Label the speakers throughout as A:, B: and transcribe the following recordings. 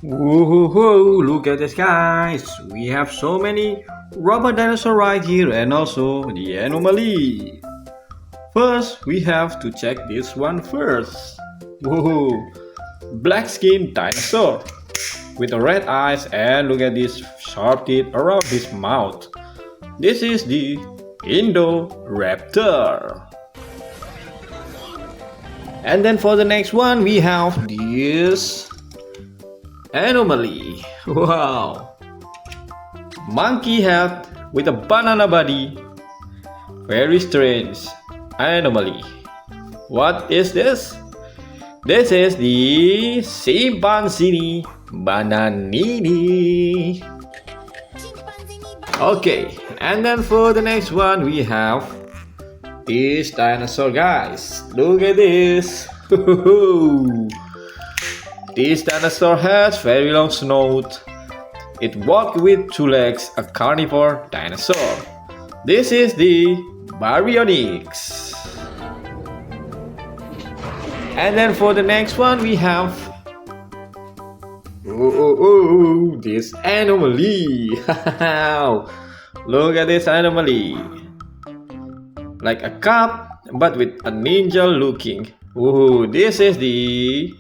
A: Whoa, look at this, guys. We have so many rubber dinosaur right here and also the anomaly. First, we have to check this one first. Whoa, black skin dinosaur with the red eyes and look at this sharp teeth around his mouth. This is the Indoraptor. And then for the next one, we have this anomaly. Wow, monkey head with a banana body. Very strange anomaly. What is this? This is the chimpanzee bananini. Okay, and then for the next one we have this dinosaur, guys. Look at this. This dinosaur has very long snout. It walks with two legs, a carnivore dinosaur. This is the baryonyx. And then for the next one we have this anomaly. Look at this anomaly. Like a cup but with a ninja looking. This is the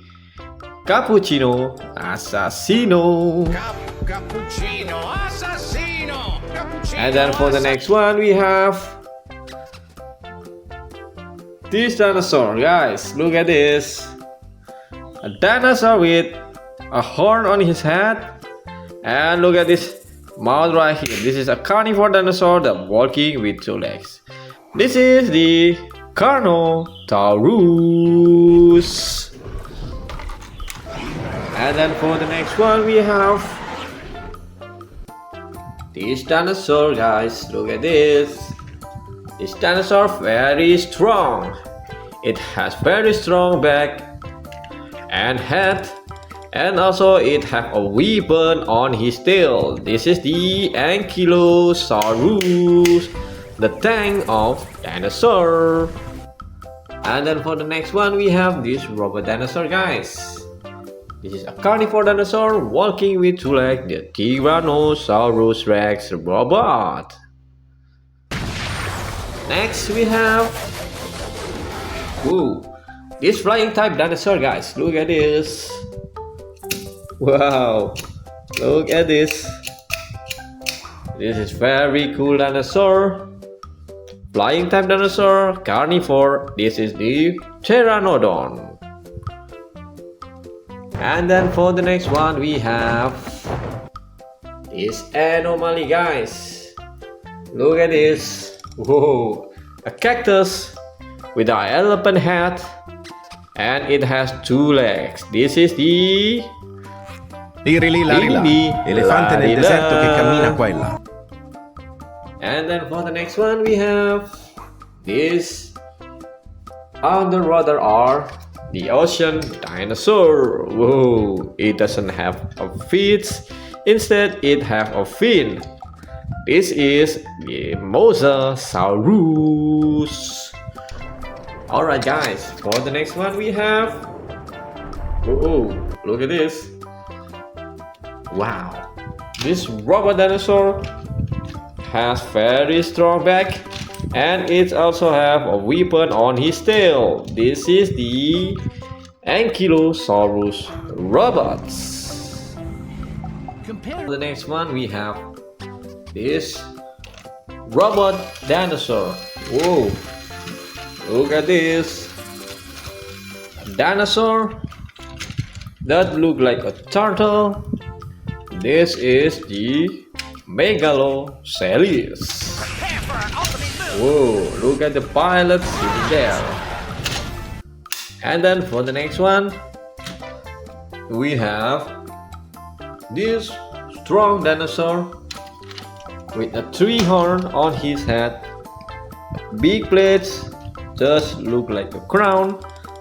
A: cappuccino assassino.
B: Cappuccino assassino.
A: And then for the next one we have this dinosaur, guys. Look at this. A dinosaur with a horn on his head. And look at this mouth right here. This is a carnivore dinosaur that walking with two legs. This is the Carnotaurus. And then for the next one we have this dinosaur, guys. Look at this. This dinosaur very strong. It has very strong back and head, and also it have a weapon on his tail. This is the Ankylosaurus, the tank of dinosaur. And then for the next one we have this robot dinosaur, guys. This is a carnivore dinosaur walking with two legs, the Tyrannosaurus Rex robot. Next we have this flying type dinosaur, guys. Look at this. Wow, look at this. This is very cool dinosaur. Flying type dinosaur, carnivore. This is the Pteranodon. And then for the next one we have this anomaly, guys. Look at this. Whoa, a cactus with an elephant head and it has two legs. This is the
C: Lirili larila, elefante nel deserto che cammina qua e là.
A: And then for the next one we have this underwater or the ocean dinosaur. Whoa, it doesn't have a feet, instead it have a fin. This is the Mosasaurus. Alright, guys, for the next one we have look at this. Wow, this robot dinosaur has very strong back and it also have a weapon on his tail. This is the Ankylosaurus robots. The next one we have this robot dinosaur. Whoa, look at this. A dinosaur that look like a turtle. This is the Megaloceles. Whoa, look at the pilot sitting there. And then for the next one we have this strong dinosaur with a tree horn on his head, big plates, just look like a crown,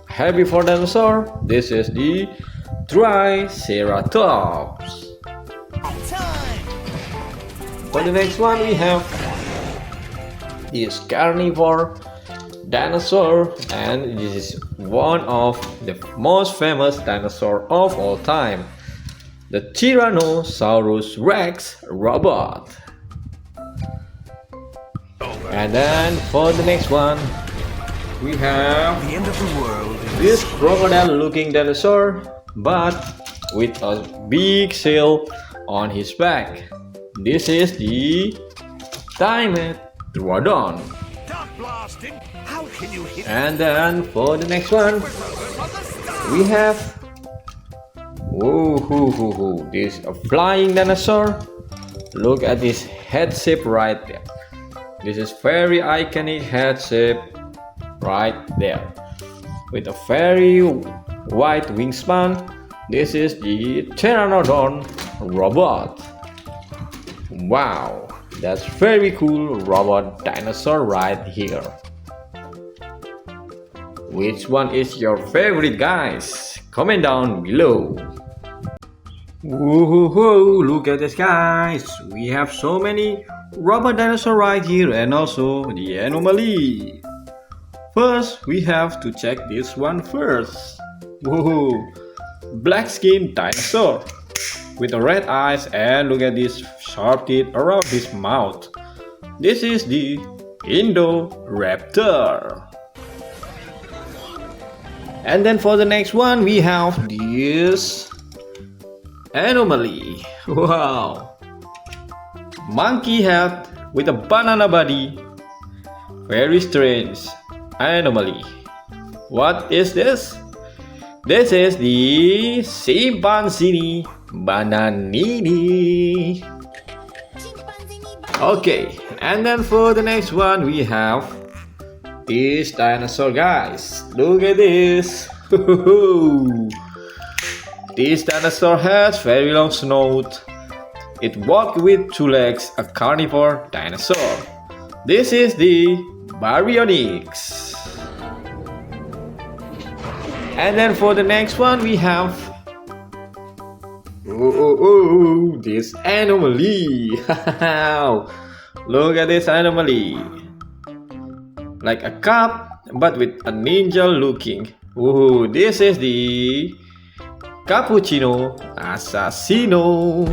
A: heavy for dinosaur. This is the Triceratops. For the next one we have this carnivore dinosaur, and this is one of the most famous dinosaur of all time. the Tyrannosaurus Rex robot. And then for the next one, we have
C: The end of the world.
A: this crocodile-looking dinosaur, but with a big sail on his back. This is the Dimetrodon.
B: Stop blasting! How can you hit
A: And then for the next one, we have this a flying dinosaur. Look at this head shape right there. This is very iconic head shape right there, with a very wide wingspan. This is the Pteranodon robot. Wow, that's very cool robot dinosaur right here. Which one is your favorite, guys? Comment down below. Whoa, look at this, guys. We have so many robot dinosaur right here, and also the anomaly. First, we have to check this one first. Whoa, black skin dinosaur with the red eyes, and look at this sharp teeth around his mouth. This is the Indoraptor. And then for the next one, we have this anomaly. Wow, monkey head with a banana body. Very strange anomaly. What is this? This is the chimpanzee bananini. Okay, and then for the next one, we have this dinosaur, guys. Look at this. This dinosaur has very long snout. It walks with two legs, a carnivore dinosaur. This is the Baryonyx. And then for the next one, we have this anomaly. Look at this anomaly. Like a cup, but with a ninja looking. This is the Cappuccino Assassino.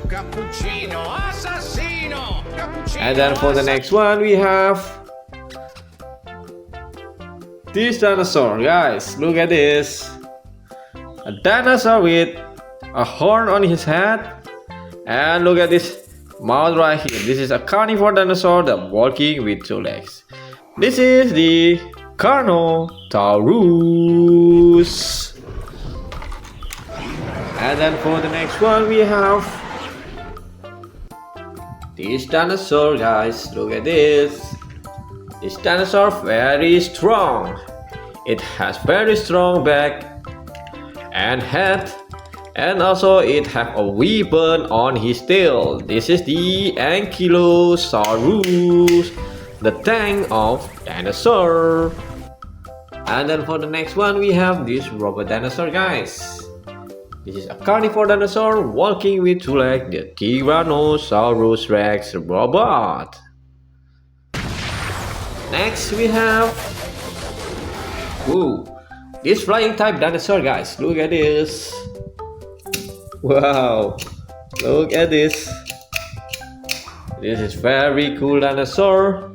B: Cappuccino assassino! Cappuccino
A: And then for the next one, we have this dinosaur, guys. Look at this. A dinosaur with a horn on his head. And look at this mouth right here. This is a carnivore dinosaur that walking with two legs. This is the Carnotaurus. And then for the next one, we have this dinosaur, guys. Look at this. This dinosaur very strong. It has very strong back and head, and also it have a weapon on his tail. This is the Ankylosaurus, the tank of dinosaur. And then for the next one, we have this robot dinosaur, guys. This is a carnivore dinosaur walking with two legs, the Tyrannosaurus Rex robot. Next we have this flying type dinosaur, guys. Look at this. Wow, look at this. This is very cool dinosaur.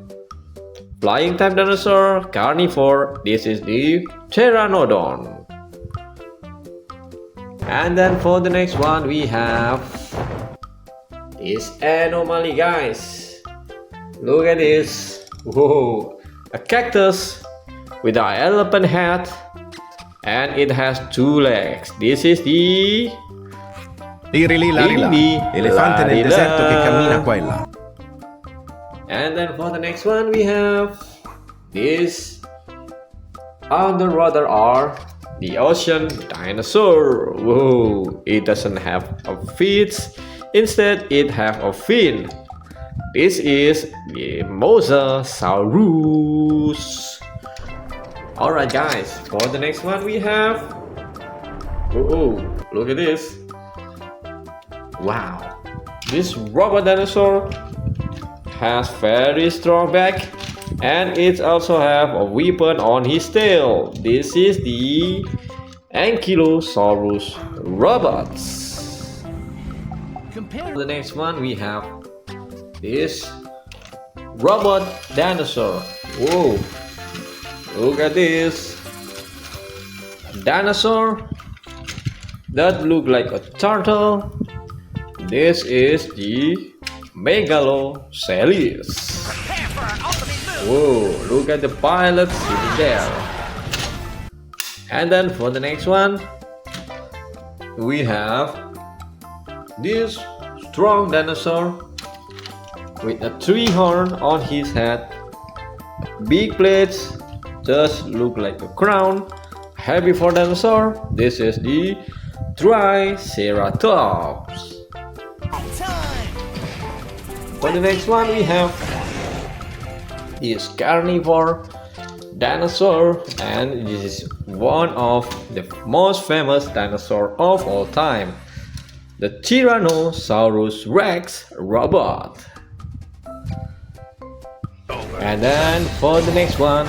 A: Flying type dinosaur, carnivore. This is the Pteranodon. And then for the next one, we have this anomaly, guys. Look at this. Whoa, a cactus with an elephant head, and it has two legs. This is the
C: Larila, elefante nel deserto che cammina qua e là.
A: And then for the next one, we have this underwater or the ocean dinosaur. Whoa, it doesn't have a feet, instead it have a fin. This is the Mosasaurus. Alright, guys, for the next one we have look at this. Wow, this robot dinosaur has very strong back, and it also have a weapon on his tail. This is the Ankylosaurus robots.
B: Compare
A: The next one we have this robot dinosaur. Whoa, look at this dinosaur that look like a turtle. This is the Megalosaurus.
B: prepare for an ultimate move.
A: Whoa, look at the pilot sitting there. And then for the next one, we have this strong dinosaur with a tree horn on his head, big plates, just look like a crown, heavy for dinosaur. This is the Triceratops.
B: Time.
A: For the next one, we have this carnivore dinosaur, and this is one of the most famous dinosaur of all time, the Tyrannosaurus Rex robot. And then for the next one,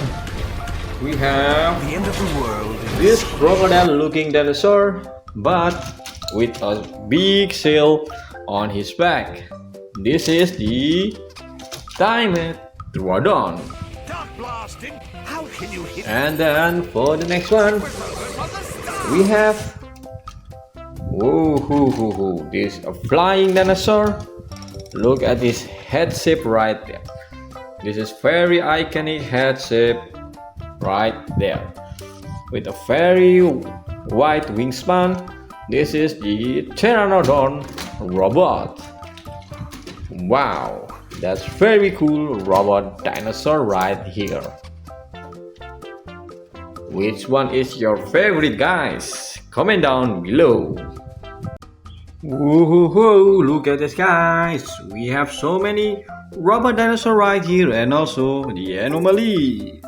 A: we have
B: The end of the world.
A: this crocodile looking dinosaur, but with a big sail on his back. This is the Dimetrodon.
B: Stop blasting. How can you hit
A: And then for the next one, we have this a flying dinosaur. Look at this head shape right there. This is very iconic head shape right there with a very wide wingspan. This is the Pteranodon robot. Wow, that's very cool robot dinosaur right here. Which one is your favorite, guys? Comment down below. Whoa, look at this, guys. We have so many robot dinosaur right here, and also the anomaly.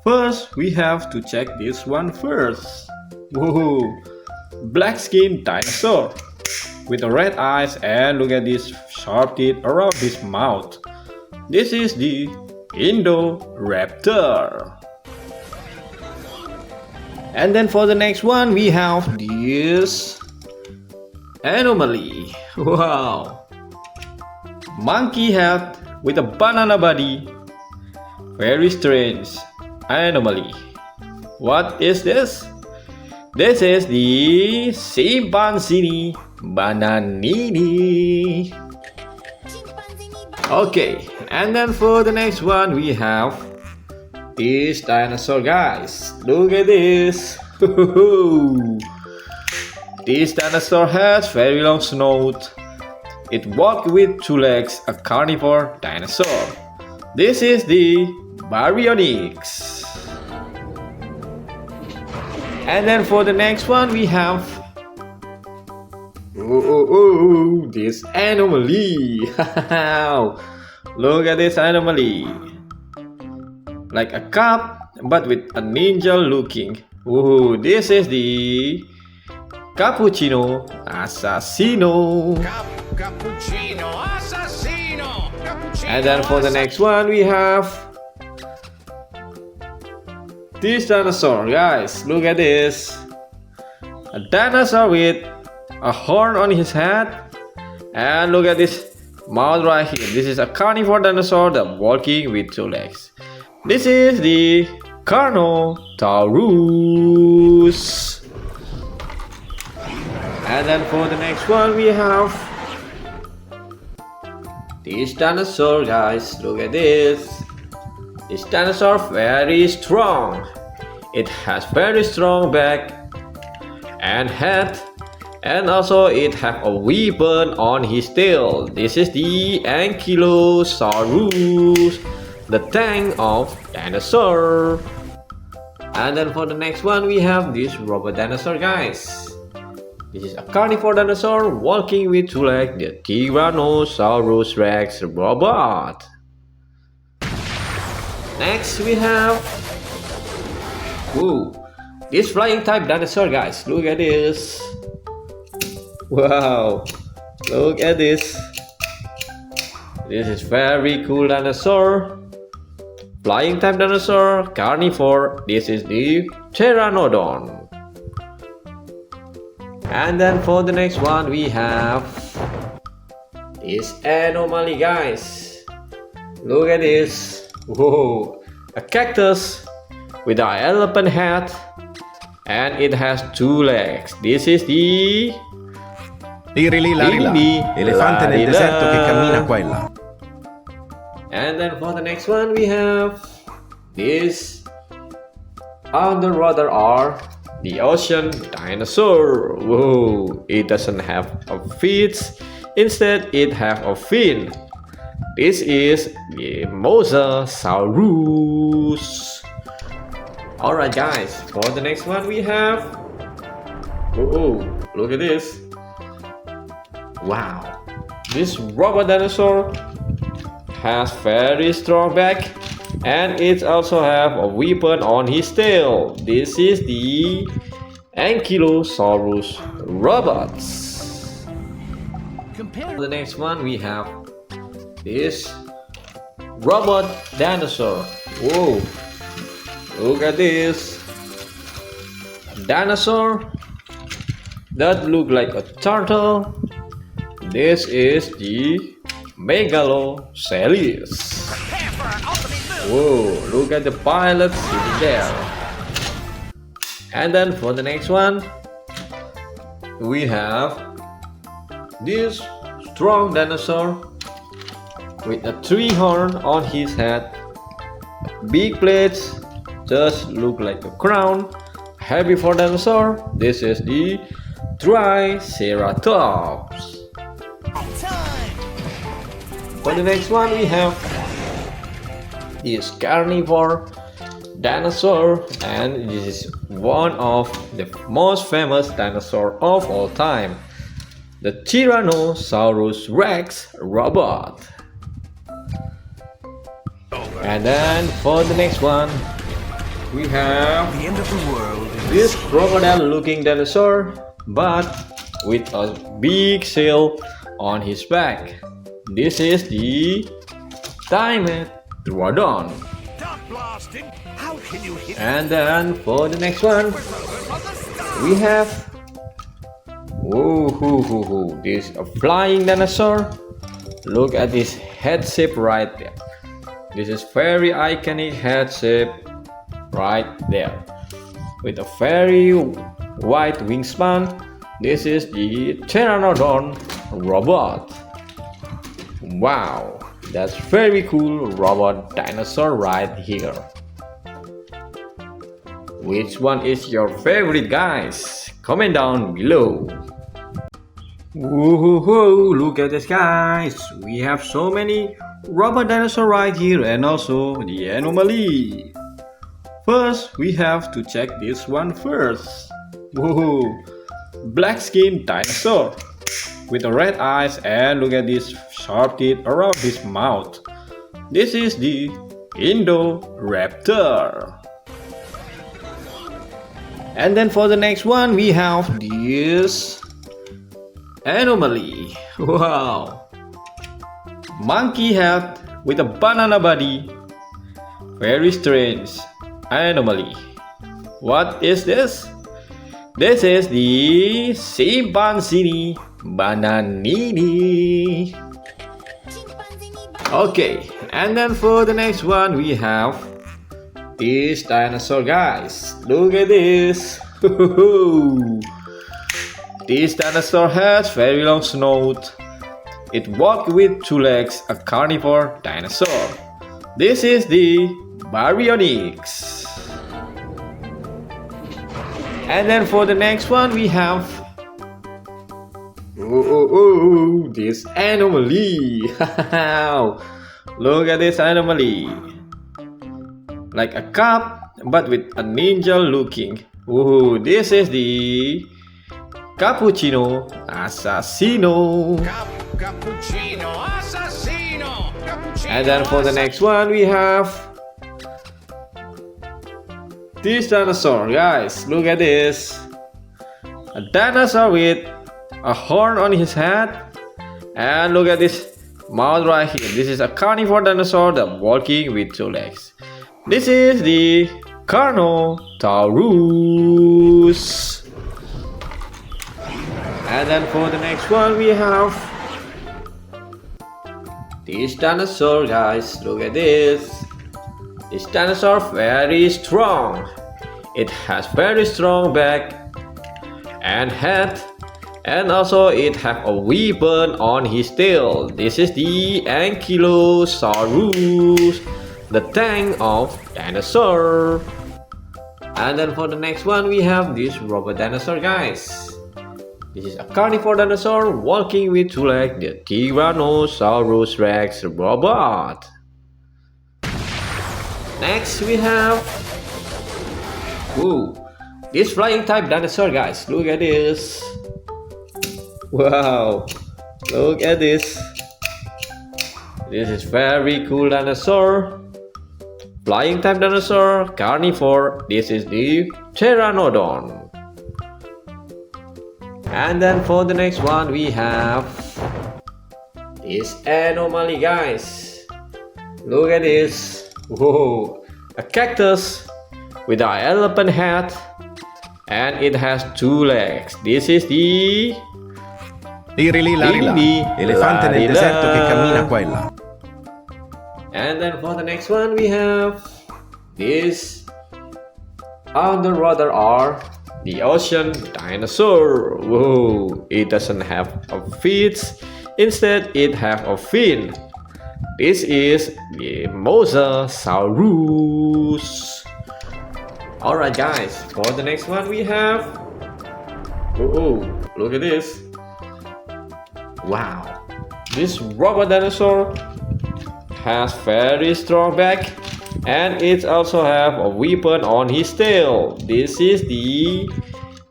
A: First, we have to check this one first. Whoa, black skin dinosaur with the red eyes, and look at this sharp teeth around his mouth. This is the Indoraptor. And then for the next one, we have this anomaly. Wow, monkey head with a banana body. Very strange anomaly. What is this? This is the chimpanzee bananini. Okay, and then for the next one, we have this dinosaur, guys. Look at this. This dinosaur has very long snout. It walks with two legs, a carnivore dinosaur. This is the Baryonyx. And then for the next one, we have this anomaly. Look at this anomaly. Like a cup, but with a ninja looking. This is the Cappuccino Assassino.
B: Cappuccino assassino. Cappuccino.
A: And then for the next one, we have this dinosaur, guys. Look at this. A dinosaur with a horn on his head. And look at this mouth right here. This is a carnivore dinosaur that walking with two legs. This is the Carnotaurus. And then for the next one, we have this dinosaur, guys. Look at this. This dinosaur very strong. It has very strong back and head, and also it have a weapon on his tail. This is the Ankylosaurus, the tank of dinosaur. And then for the next one, we have this robot dinosaur, guys. This is a carnivore dinosaur walking with two legs, the Tyrannosaurus Rex robot. Next we have this flying type dinosaur, guys. Look at this. Wow, look at this. This is very cool dinosaur. Flying type dinosaur, carnivore. This is the Pteranodon. And then for the next one we have this anomaly, guys. Look at this. Whoa, a cactus with an elephant head, and it has 2 legs. This is the
C: elefante nel deserto che cammina qua e là.
A: And then for the next one we have this underwater or the ocean dinosaur. Whoa, it doesn't have a feet, instead it have a fin. This is the Mosasaurus. Alright guys, for the next one we have, look at this. Wow, this robot dinosaur has very strong back, and it also have a weapon on his tail. This is the Ankylosaurus robots.
B: Compare
A: The next one we have this robot dinosaur. Whoa, look at this dinosaur that look like a turtle. This is the Megalosaurus.
B: prepare for an ultimate move.
A: Whoa, look at the pilot sitting there. And then for the next one, we have this strong dinosaur with a 3 horn on his head, big plates, just look like a crown, heavy for dinosaur. This is the Triceratops.
B: Time.
A: For the next one we have this carnivore dinosaur, and this is one of the most famous dinosaur of all time, the Tyrannosaurus Rex robot. And then for the next one we have
B: The end of the world.
A: this crocodile looking dinosaur, but with a big sail on his back. This is the Dimetrodon.
B: Stop blasting. How can you hit
A: And then for the next one we have this a flying dinosaur. Look at this head shape right there. This is very iconic head shape right there with a very wide wingspan. This is the Pteranodon robot. Wow, that's very cool robot dinosaur right here. Which one is your favorite, guys? Comment down below. Whoa, look at this, guys. We have so many robot dinosaur right here, and also the anomaly. First, we have to check this one first. Whoa, black skin dinosaur with the red eyes, and look at this sharp teeth around his mouth. This is the Indoraptor. And then for the next one we have this anomaly. Wow, monkey head with a banana body. Very strange anomaly. What is this? This is the chimpanzee bananini. Okay, and then for the next one we have this dinosaur, guys. Look at this. This dinosaur has very long snout. It walks with 2 legs, a carnivore dinosaur. This is the Baryonyx. And then for the next one we have this anomaly. Look at this anomaly. Like a cup, but with a ninja looking. This is the Cappuccino Assassino.
B: Cappuccino Assassino. Cappuccino.
A: And then for the next one we have this dinosaur, guys. Look at this. A dinosaur with a horn on his head. And look at this mouth right here. This is a carnivore dinosaur that walking with 2 legs. This is the Carnotaurus. And then for the next one we have this dinosaur, guys. Look at this. This dinosaur very strong. It has very strong back and head, and also it have a weapon on his tail. This is the Ankylosaurus, the tank of dinosaur. And then for the next one we have this robot dinosaur, guys. This is a carnivore dinosaur walking with two legs, the Tyrannosaurus Rex robot. Next we have this flying type dinosaur, guys. Look at this. Wow, look at this. This is very cool dinosaur. Flying type dinosaur, carnivore. This is the Pteranodon. And then for the next one we have this anomaly, guys. Look at this. Whoa, a cactus with an elephant head, and it has two legs. This is the
C: elefante nel deserto che cammina qua e là.
A: And then for the next one we have this underwater or the ocean dinosaur. Whoa, it doesn't have a feet, instead it have a fin. This is the Mosasaurus. Alright, guys, for the next one we have look at this. Wow, this robot dinosaur has very strong back, and it also have a weapon on his tail. This is the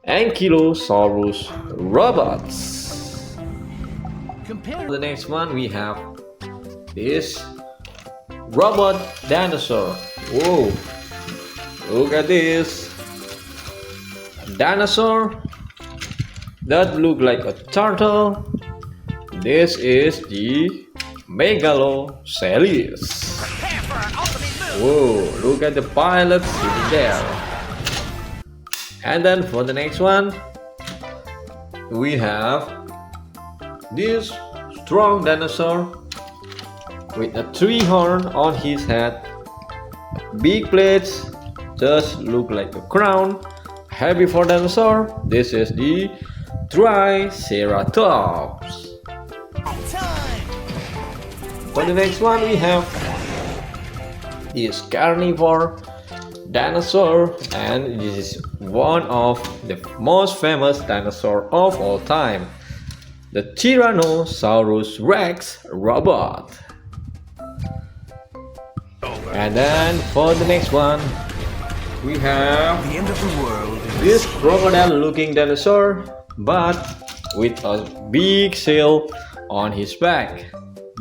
A: Ankylosaurus robots.
B: Compare
A: The next one we have this robot dinosaur. Whoa, look at this. A dinosaur that look like a turtle. This is the Megalosaurus.
B: prepare for an ultimate move.
A: Whoa, look at the pilot sitting there. And then for the next one, we have this strong dinosaur with a three horn on his head. Big plates just look like a crown. Heavy for dinosaur. This is the Triceratops.
B: Time.
A: For the next one we have this carnivore dinosaur, and this is one of the most famous dinosaur of all time, the Tyrannosaurus Rex robot. And then for the next one we have
B: The end of the world.
A: this crocodile looking dinosaur, but with a big sail on his back.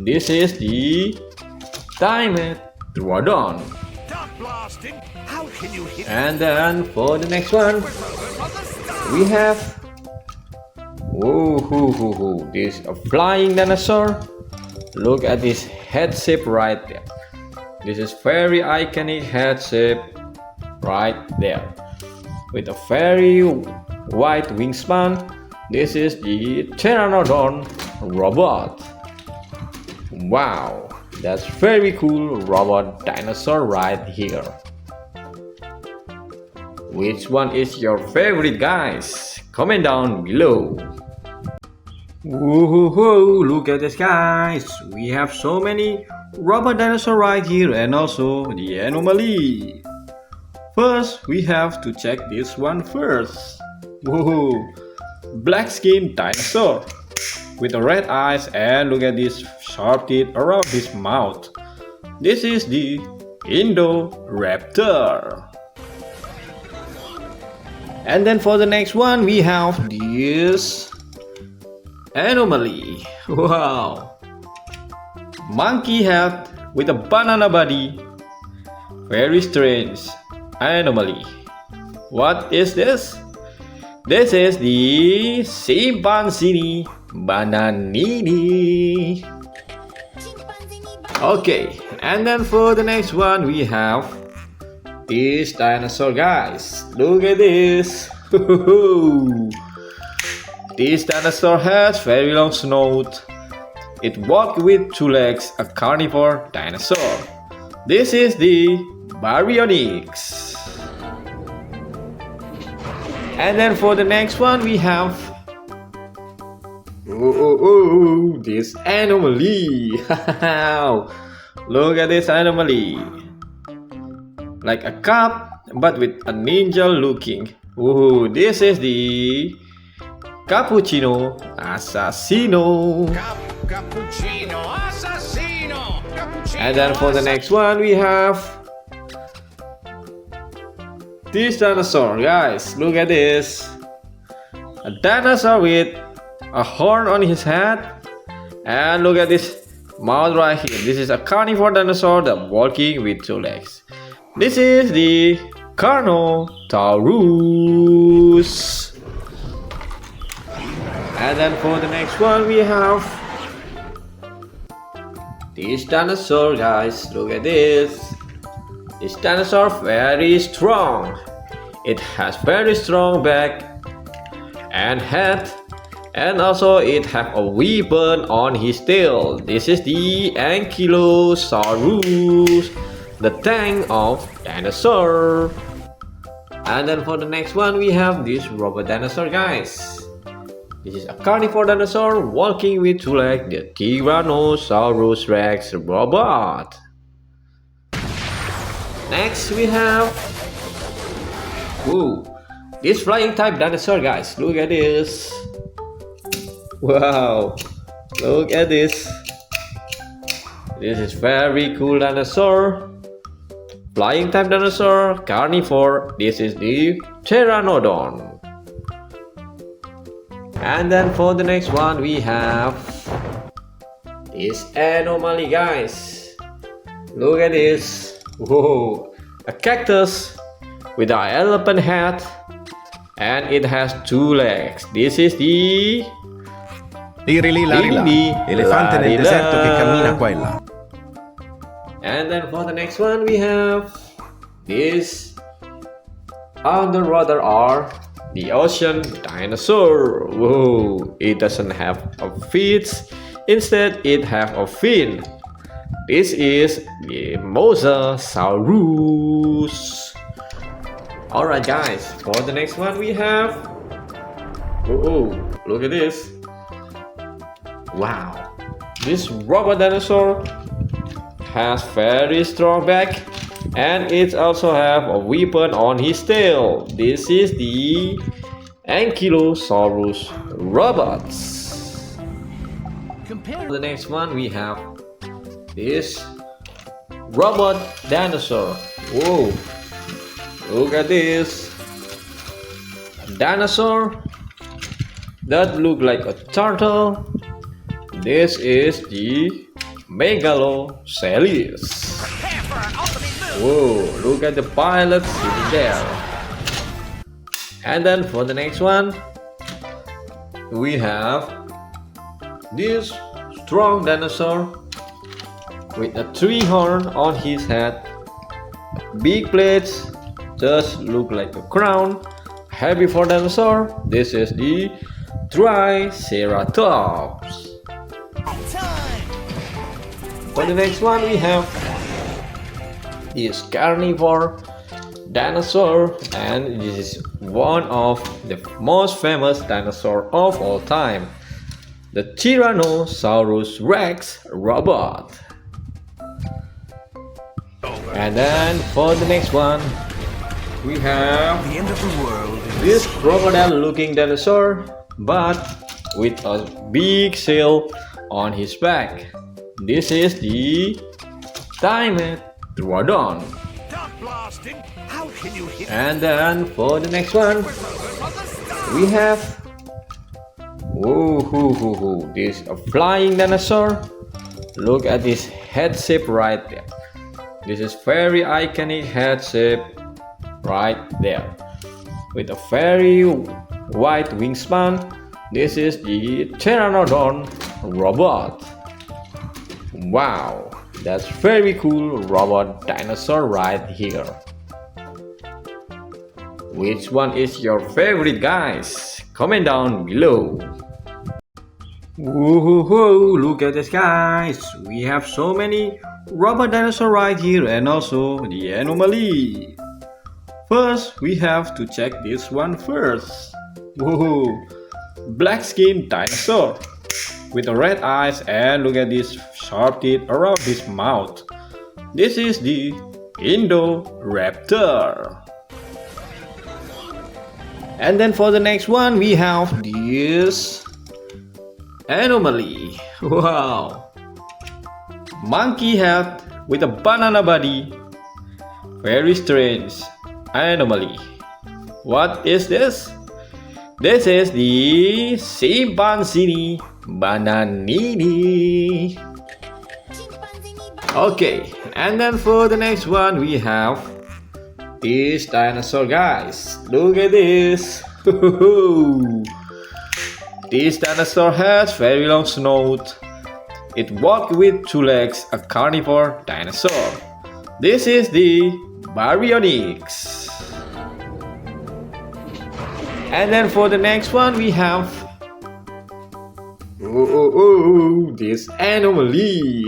A: This is the Dimetrodon.
B: Stop blasting. How can you hit
A: And then for the next one we have this a flying dinosaur. Look at this head shape right there. This is very iconic head shape right there with a very wide wingspan. This is the Pteranodon robot. Wow, that's very cool robot dinosaur right here. Which one is your favorite, guys? Comment down below. Whoa, look at this, guys. We have so many robot dinosaur right here, and also the anomaly. First, we have to check this one first. Whoa, black skin dinosaur with the red eyes, and look at this sharp teeth around his mouth. This is the Indoraptor. And then for the next one we have this anomaly. Wow, monkey head with a banana body. Very strange anomaly. What is this? This is the chimpanzee bananini. Okay, and then for the next one we have this dinosaur, guys. Look at this. This dinosaur has very long snout. It walks with two legs, a carnivore dinosaur. This is the Baryonyx. And then for the next one we have this anomaly. Look at this anomaly. Like a cup but with a ninja looking. This is the Cappuccino Assassino.
B: Cappuccino assassino.
A: And then for the next one we have this dinosaur, guys. Look at this. A dinosaur with a horn on his head. And look at this mouth right here. This is a carnivore dinosaur that walking with two legs. This is the Carnotaurus. And then for the next one we have this dinosaur, guys. Look at this. This dinosaur very strong. It has very strong back and head, and also it have a weapon on his tail. This is the Ankylosaurus, the tank of dinosaur. And then for the next one we have this robot dinosaur, guys. This is a carnivore dinosaur walking with two legs, the Tyrannosaurus Rex robot. Next we have this flying type dinosaur, guys. Look at this. Wow, look at this. This is very cool dinosaur. Flying type dinosaur, carnivore. This is the Pteranodon. And then for the next one we have this anomaly, guys. Look at this. A cactus with an elephant head, and it has two legs. This is the
C: elefante nel deserto che cammina qua e là.
A: And then for the next one we have this underwater or the ocean dinosaur. It doesn't have a feet, instead it have a fin. This is the Mosasaurus. Alright, guys, for the next one we have look at this. Wow, this robot dinosaur has very strong back, and it also have a weapon on his tail. This is the Ankylosaurus robots. For the next one we have this robot dinosaur. Look at this. A dinosaur that look like a turtle. This is the Megaloceles. Look at the pilot sitting there. And then for the next one we have this strong dinosaur with a tree horn on his head, big plates, just look like a crown, herbivore dinosaur. This is the Triceratops. For the next one we have this carnivore dinosaur, and this is one of the most famous dinosaur of all time, the Tyrannosaurus Rex robot. And then for the next one we have
B: The end of the world.
A: this crocodile looking dinosaur, but with a big sail on his back. This is the Dimetrodon.
B: Stop blasting. How can you hit?
A: And then for the next one we have this a flying dinosaur. Look at this head shape right there. This is very iconic head shape right there with a very wide wingspan. This is the Pteranodon robot. Wow, that's very cool robot dinosaur right here. Which one is your favorite, guys? comment down below. Whoa, look at this, guys. We have so many robot dinosaurs right here and also the anomaly. First, we have to check this one first. Whoa, black skin dinosaur with the red eyes, and look at this sharp teeth around his mouth. This is the Indoraptor. And then for the next one, we have this anomaly. Wow, monkey head with a banana body. Very strange anomaly. What is this? This is the chimpanzee bananini. Okay, and then for the next one, we have this dinosaur, guys. Look at this. This dinosaur has very long snout. It walks with two legs, a carnivore dinosaur. This is the baryonyx. And then for the next one, we have this anomaly.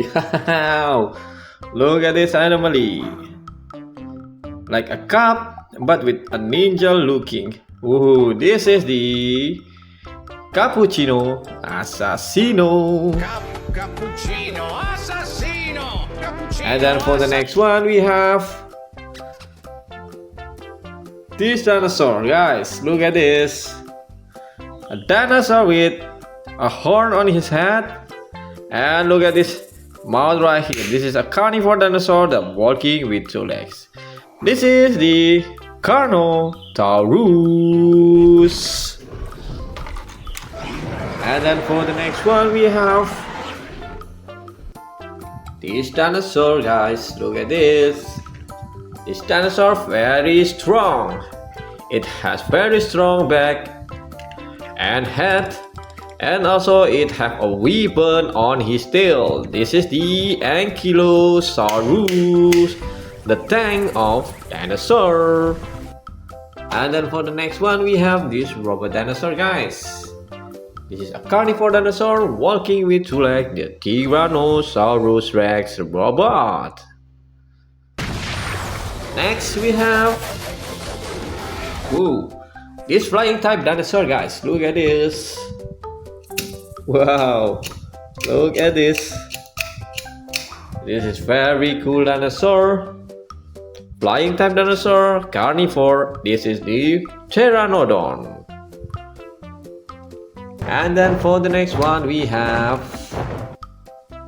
A: Look at this anomaly. Like a cup, but with a ninja looking. This is the cappuccino assassino.
B: Cappuccino assassino.
A: And then for the next one, we have this dinosaur, guys. Look at this. A dinosaur with a horn on his head. And look at this mouth right here. This is a carnivore dinosaur that walking with two legs. This is the Carnotaurus. And then for the next one, we have this dinosaur, guys. Look at this. This dinosaur very strong. It has very strong back and head, and also it have a weapon on his tail. This is the Ankylosaurus, the tank of dinosaur. And then for the next one, we have this robot dinosaur, guys. This is a carnivore dinosaur walking with two legs, the Tyrannosaurus Rex robot. Next we have this flying type dinosaur, guys. Look at this. Wow, look at this. This is very cool dinosaur. Flying type dinosaur, carnivore. This is the Pteranodon. And then for the next one, we have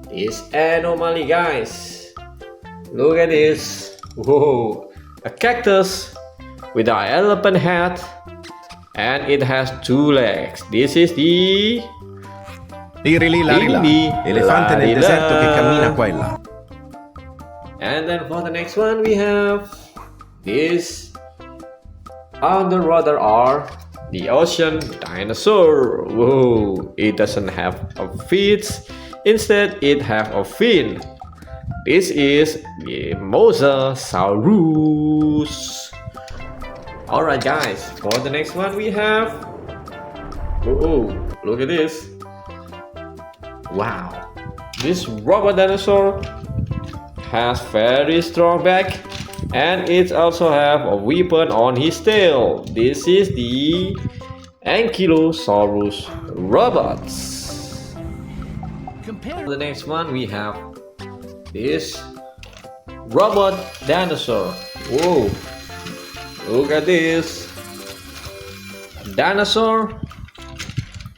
A: this anomaly, guys. Look at this. Whoa, a cactus with an elephant head, and it has two legs. This is the
C: elefante nel deserto che cammina qua e là.
A: And then for the next one, we have this underwater or the ocean dinosaur. Whoa, it doesn't have a feet, instead it have a fin. This is the Mosasaurus. Alright, guys, for the next one we have look at this. Wow, this robot dinosaur has very strong back, and it also have a weapon on his tail. This is the Ankylosaurus robots. Compare the next one, we have this robot dinosaur. Whoa, look at this. A dinosaur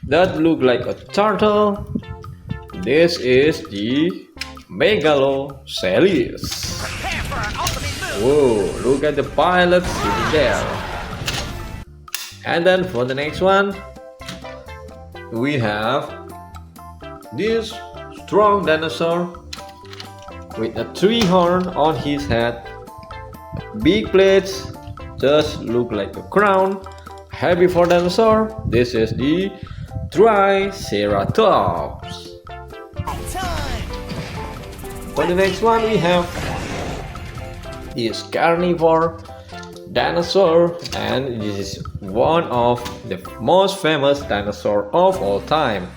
A: that look like a turtle. This is the Megaloceles. Whoa, look at the pilot sitting there. And then for the next one, we have this strong dinosaur with a tree horn on his head, big plates, just look like a crown, heavy for dinosaur. This is the Triceratops. For the next one, we have this carnivore dinosaur, and this is one of the most famous dinosaur of all time,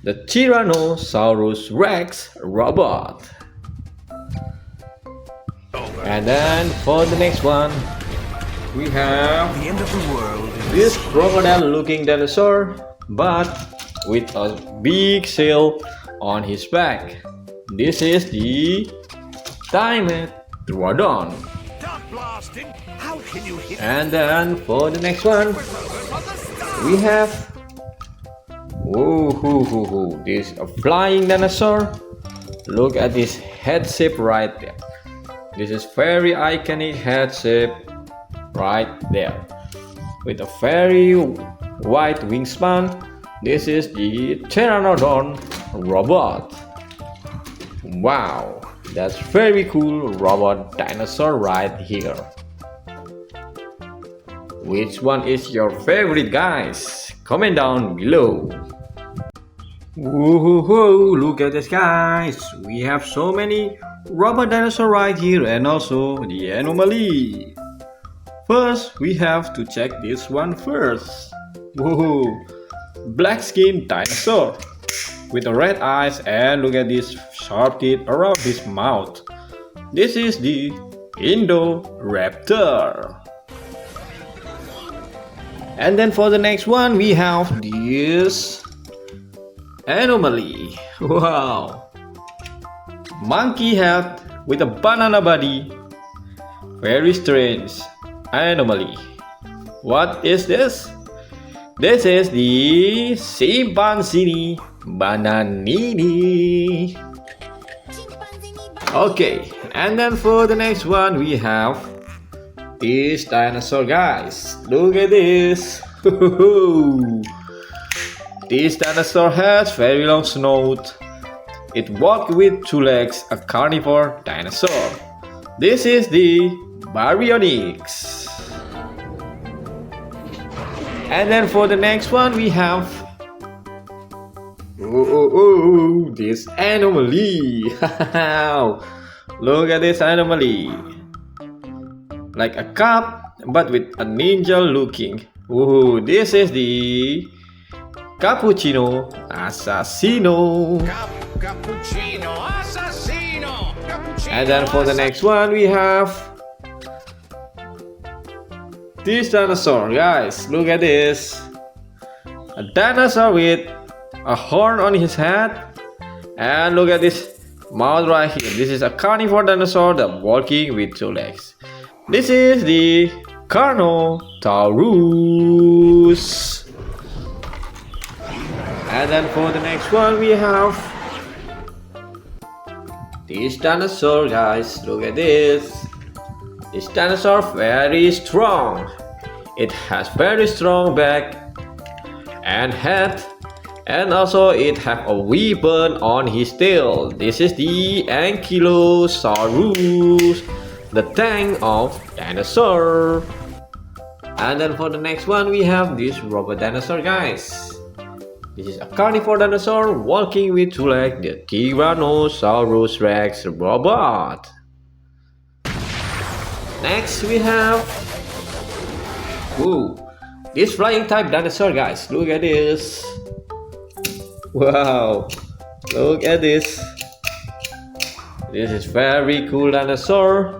A: the Tyrannosaurus Rex robot. And then for the next one, we have
C: The end of the world.
A: this crocodile looking dinosaur, but with a big sail on his back. This is the Dimetrodon.
B: Stop blasting! How can you hit
A: And then for the next one, we have this a flying dinosaur. Look at this head shape right there. This is very iconic head shape right there, with a very wide wingspan. This is the Pteranodon robot. Wow, that's very cool robot dinosaur right here. Which one is your favorite, guys? Comment down below. Whoa, look at this, guys. We have so many robot dinosaur right here, and also the anomaly. First, we have to check this one first. Whoa, black skin dinosaur with the red eyes, and look at this sharp teeth around his mouth. This is the Indoraptor. And then for the next one, we have this anomaly. Wow, monkey head with a banana body. Very strange anomaly. What is this? This is the chimpanzee bananini. Okay, and then for the next one, we have this dinosaur, guys. Look at this. This dinosaur has very long snout. It walks with two legs, a carnivore dinosaur. This is the Baryonyx. And then for the next one, we have this anomaly. Look at this anomaly. Like a cup, but with a ninja looking. This is the Cappuccino Assassino.
B: Cappuccino assassino! Cappuccino
A: And then for the next one, we have this dinosaur, guys. Look at this. A dinosaur with a horn on his head. And look at this mouth right here. This is a carnivore dinosaur that walking with two legs. This is the Carnotaurus. And then for the next one, we have this dinosaur, guys. Look at this. This dinosaur very strong. It has very strong back and head, and also it have a weapon on his tail. This is the Ankylosaurus, the tank of dinosaur. And then for the next one, we have this robot dinosaur, guys. This is a carnivore dinosaur walking with two legs, the Tyrannosaurus Rex robot. Next we have this flying type dinosaur, guys. Look at this. Wow, look at this. This is very cool dinosaur.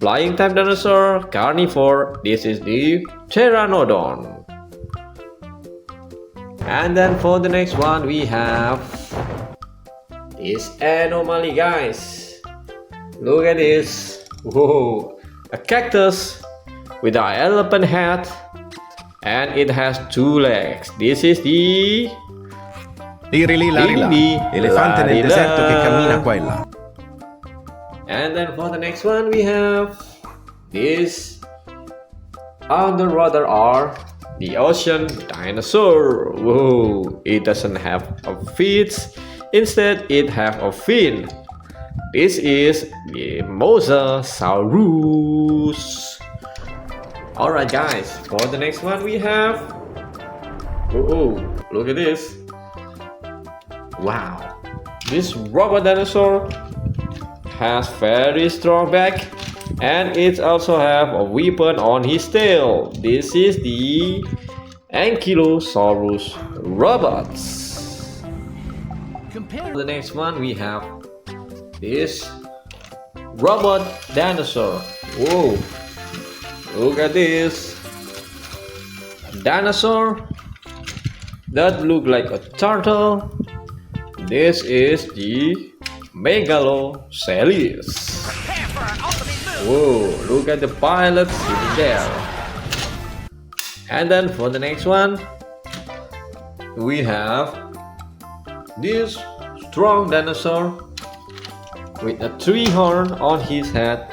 A: Flying type dinosaur, carnivore. This is the Pteranodon. And then for the next one, we have this anomaly, guys. Look at this. Whoa, a cactus with an elephant head, and it has two legs. This is the
C: Elefante nel deserto che cammina qua e là.
A: And then for the next one, we have this underwater or the ocean dinosaur. Whoa, it doesn't have a feet, instead it have a fin. This is the Mosasaurus. Alright guys, for the next one we have look at this. Wow, this robot dinosaur has very strong back And it also have a weapon on his tail. This is the Ankylosaurus robots.
B: Compare
A: The next one we have this robot dinosaur. Whoa, look at this dinosaur that look like a turtle. This is the Megalosaurus.
B: prepare for an ultimate move.
A: Whoa, look at the pilot sitting there. And then for the next one, we have this strong dinosaur with a tree horn on his head.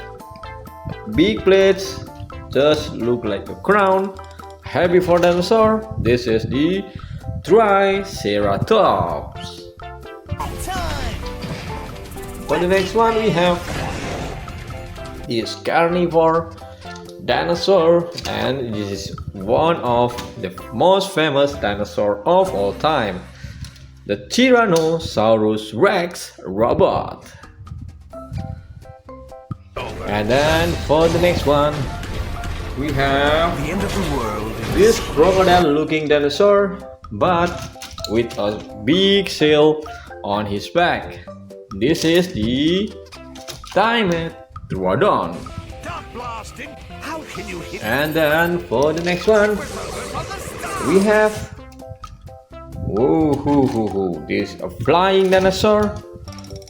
A: Big plates just look like a crown. Heavy for dinosaur. This is the Triceratops.
B: Time.
A: For the next one, we have this carnivore dinosaur, and this is one of the most famous dinosaur of all time, the Tyrannosaurus Rex robot. And then for the next one, we have
B: The end of the world.
A: this crocodile looking dinosaur, but with a big sail on his back. This is the Dimetrodon.
B: Stop blasting. How can you hit
A: And then for the next one, we have this a flying dinosaur.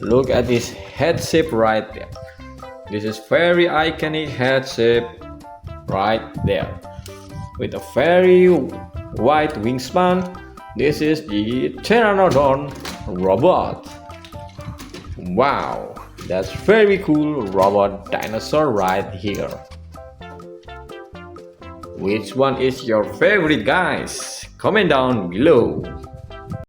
A: Look at this head shape right there. This is very iconic head shape right there with a very wide wingspan. This is the Pteranodon robot. Wow, that's very cool robot dinosaur right here. Which one is your favorite, guys? Comment down below.